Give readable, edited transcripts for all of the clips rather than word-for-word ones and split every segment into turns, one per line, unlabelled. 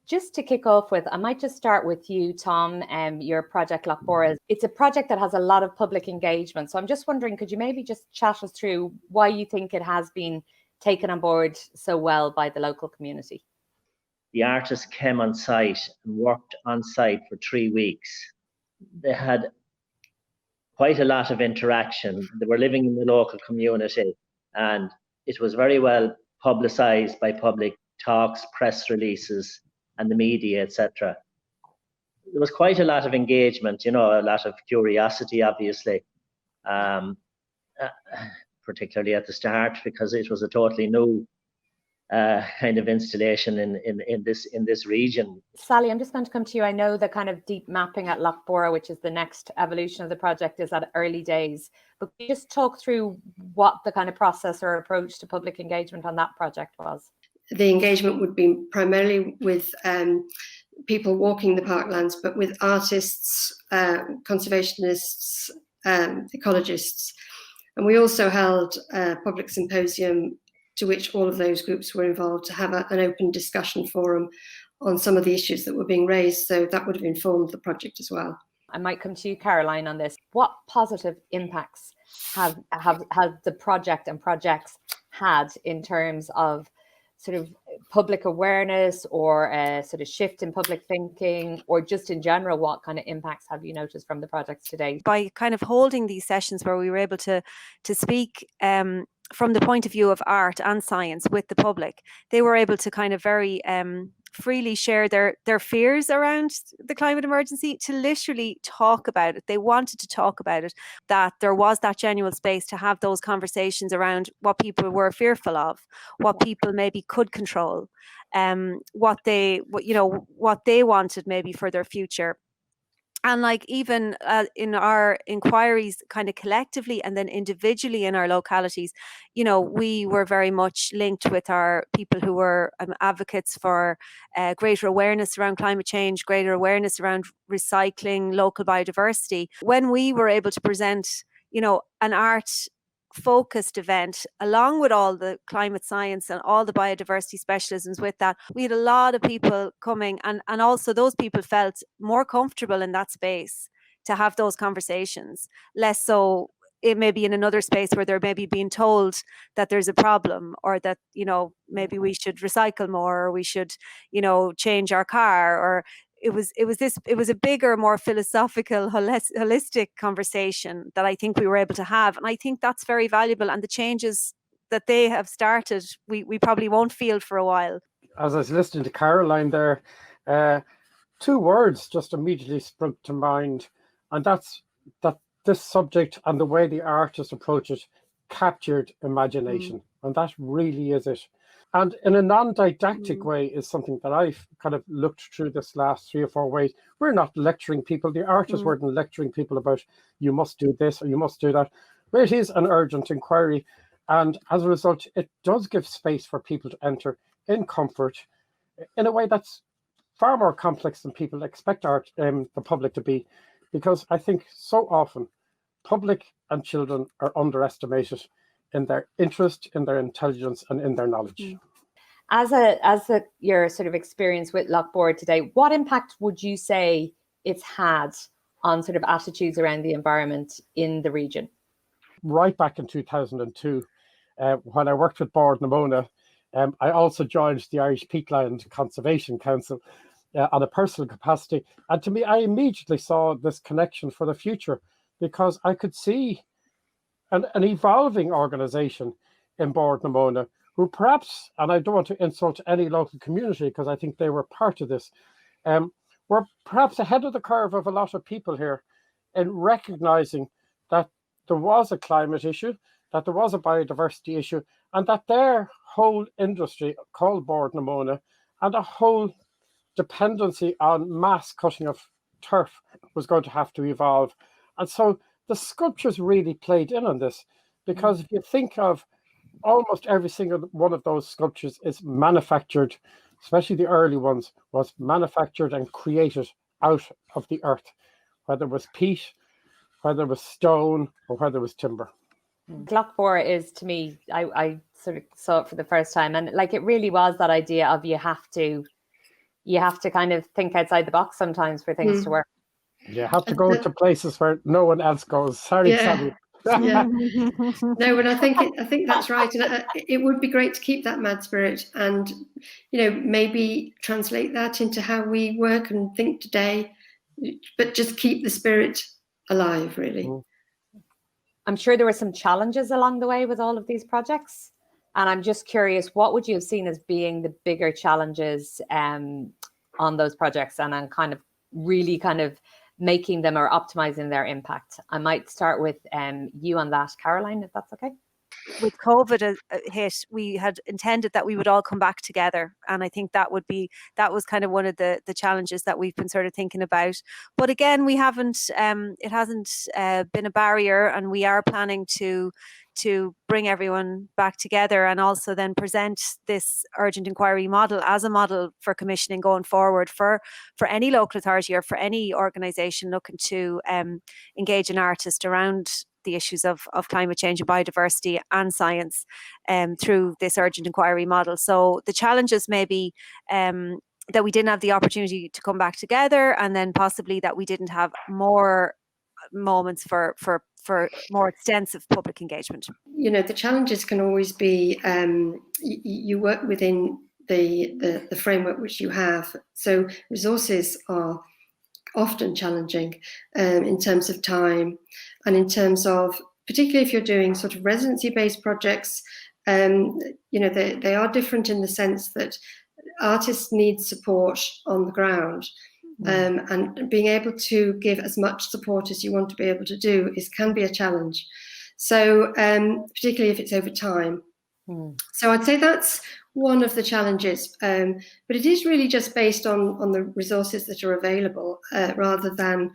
Just to kick off with, I might just start with you, Tom, your project Lochbora. It's a project that has a lot of public engagement. So I'm just wondering, could you maybe just chat us through why you think it has been taken on board so well by the local community?
The artists came on site and worked on site for 3 weeks. They had quite a lot of interaction. They were living in the local community, and it was very well publicised by public talks, press releases, and the media, etc. There was quite a lot of engagement, a lot of curiosity, obviously, particularly at the start, because it was a totally new kind of installation in this region.
Sally, I'm just going to come to you. I know the kind of deep mapping at Lochbora, which is the next evolution of the project, is at early days. But can you just talk through what the kind of process or approach to public engagement on that project was?
The engagement would be primarily with people walking the parklands, but with artists, conservationists, ecologists. And we also held a public symposium to which all of those groups were involved, to have an open discussion forum on some of the issues that were being raised. So that would have informed the project as well.
I might come to you, Caroline, on this. What positive impacts have the project and projects had in terms of sort of public awareness, or a sort of shift in public thinking, or just in general, what kind of impacts have you noticed from the projects today?
By kind of holding these sessions where we were able to speak from the point of view of art and science with the public, they were able to kind of very freely share their fears around the climate emergency, to literally talk about it. They wanted to talk about it, that there was that genuine space to have those conversations around what people were fearful of, what people maybe could control, what they wanted maybe for their future. And like even in our inquiries kind of collectively and then individually in our localities, we were very much linked with our people who were advocates for greater awareness around climate change, greater awareness around recycling, local biodiversity. When we were able to present, an art focused event along with all the climate science and all the biodiversity specialisms with that, we had a lot of people coming, and also those people felt more comfortable in that space to have those conversations, less so it may be in another space where they're maybe being told that there's a problem, or that maybe we should recycle more, or we should change our car, or it was a bigger, more philosophical, holistic conversation that I think we were able to have. And I think that's very valuable. And the changes that they have started, we probably won't feel for a while.
As I was listening to Caroline there, 2 words just immediately sprung to mind. And that's that this subject and the way the artists approach it captured imagination. And that really is it. And in a non-didactic way is something that I've kind of looked through this last 3 or 4 ways. We're not lecturing people. The artists weren't lecturing people about you must do this or you must do that. But it is an urgent inquiry. And as a result, it does give space for people to enter in comfort in a way that's far more complex than people expect the public to be. Because I think so often public and children are underestimated in their interest, in their intelligence, and in their knowledge.
As your sort of experience with Lochbora today, what impact would you say it's had on sort of attitudes around the environment in the region?
Right back in 2002, when I worked with Bord na Móna, I also joined the Irish Peatland Conservation Council on a personal capacity. And to me, I immediately saw this connection for the future, because I could see an evolving organisation in Bord na Móna, who perhaps, and I don't want to insult any local community because I think they were part of this, were perhaps ahead of the curve of a lot of people here in recognising that there was a climate issue, that there was a biodiversity issue, and that their whole industry called Bord na Móna and a whole dependency on mass cutting of turf was going to have to evolve. And so the sculptures really played in on this, because if you think of almost every single one of those sculptures is manufactured, especially the early ones, was manufactured and created out of the earth, whether it was peat, whether it was stone, or whether it was timber.
Lochbora is, to me, I sort of saw it for the first time, and like it really was that idea of you have to you have to kind of think outside the box sometimes for things to work.
You have to go to places where no one else goes. Sorry, Sally.
Yeah. No, but I think that's right, and it would be great to keep that mad spirit, and maybe translate that into how we work and think today, but just keep the spirit alive, really.
I'm sure there were some challenges along the way with all of these projects, and I'm just curious, what would you have seen as being the bigger challenges on those projects, and on kind of making them or optimizing their impact? I might start with you on that, Caroline, if that's okay.
With COVID hit, we had intended that we would all come back together, and I think that was kind of one of the challenges that we've been sort of thinking about. But again, we haven't it hasn't been a barrier, and we are planning to bring everyone back together, and also then present this urgent inquiry model as a model for commissioning going forward for any local authority or for any organisation looking to engage an artist around the issues of climate change and biodiversity and science through this urgent inquiry model. So the challenges may be that we didn't have the opportunity to come back together, and then possibly that we didn't have more moments for more extensive public engagement.
The challenges can always be you work within the framework which you have. So resources are often challenging in terms of time, and in terms of, particularly if you're doing sort of residency-based projects, they are different in the sense that artists need support on the ground. And being able to give as much support as you want to be able to do can be a challenge. So particularly if it's over time. So I'd say that's one of the challenges, but it is really just based on the resources that are available rather than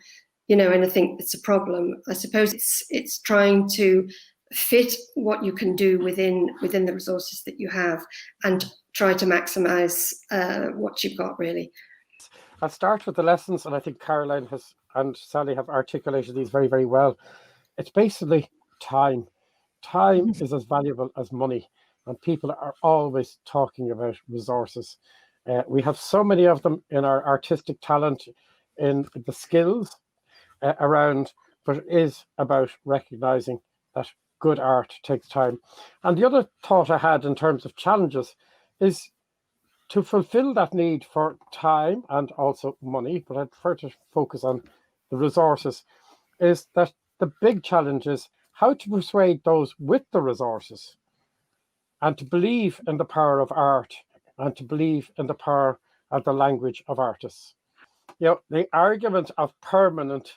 anything that's a problem. I suppose it's trying to fit what you can do within the resources that you have and try to maximize what you've got, really.
I'll start with the lessons, and I think Caroline and Sally have articulated these very, very well. It's basically time. Time is as valuable as money, and people are always talking about resources. We have so many of them in our artistic talent, in the skills around, but it is about recognizing that good art takes time. And the other thought I had in terms of challenges is to fulfill that need for time and also money, but I'd prefer to focus on the resources, is that the big challenge is how to persuade those with the resources and to believe in the power of art and to believe in the power of the language of artists. The argument of permanent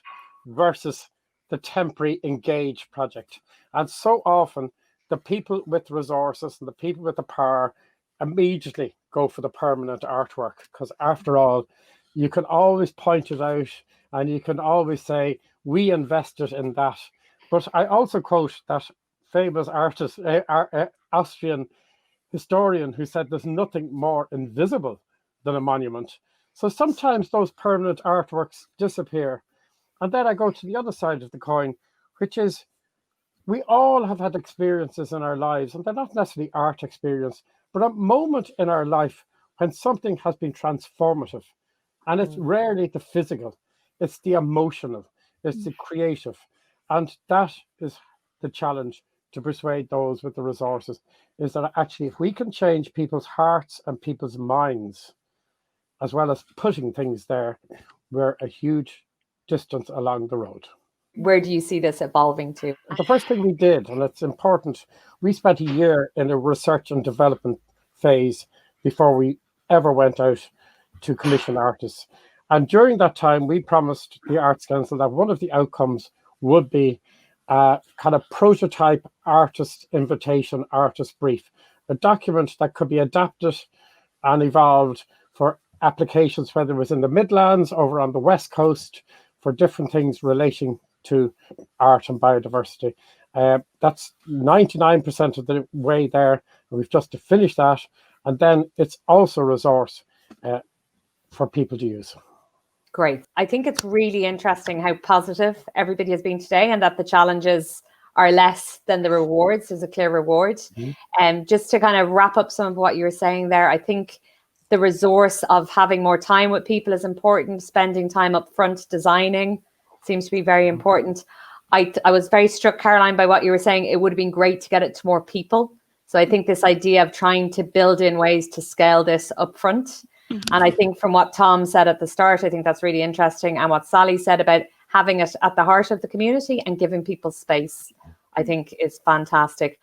versus the temporary engaged project. And so often the people with resources and the people with the power immediately go for the permanent artwork, because after all, you can always point it out and you can always say, we invested in that. But I also quote that famous artist, Austrian historian, who said there's nothing more invisible than a monument. So sometimes those permanent artworks disappear. And then I go to the other side of the coin, which is we all have had experiences in our lives, and they're not necessarily art experience, but a moment in our life when something has been transformative. And it's rarely the physical, it's the emotional, it's the creative. And that is the challenge to persuade those with the resources, is that actually if we can change people's hearts and people's minds, as well as putting things there, we're a huge distance along the road.
Where do you see this evolving to?
The first thing we did, and it's important, we spent a year in a research and development phase before we ever went out to commission artists. And during that time, we promised the Arts Council that one of the outcomes would be a kind of prototype artist invitation, artist brief, a document that could be adapted and evolved for applications, whether it was in the Midlands, over on the West Coast, for different things relating to art and biodiversity. That's 99% of the way there, and we've just to finish that. And then it's also a resource for people to use.
Great. I think it's really interesting how positive everybody has been today, and that the challenges are less than the rewards. There's a clear reward. And just to kind of wrap up some of what you were saying there, I think the resource of having more time with people is important. Spending time up front designing seems to be very important. I was very struck, Caroline, by what you were saying. It would have been great to get it to more people. So I think this idea of trying to build in ways to scale this up front. And I think from what Tom said at the start, I think that's really interesting. And what Sally said about having it at the heart of the community and giving people space, I think is fantastic.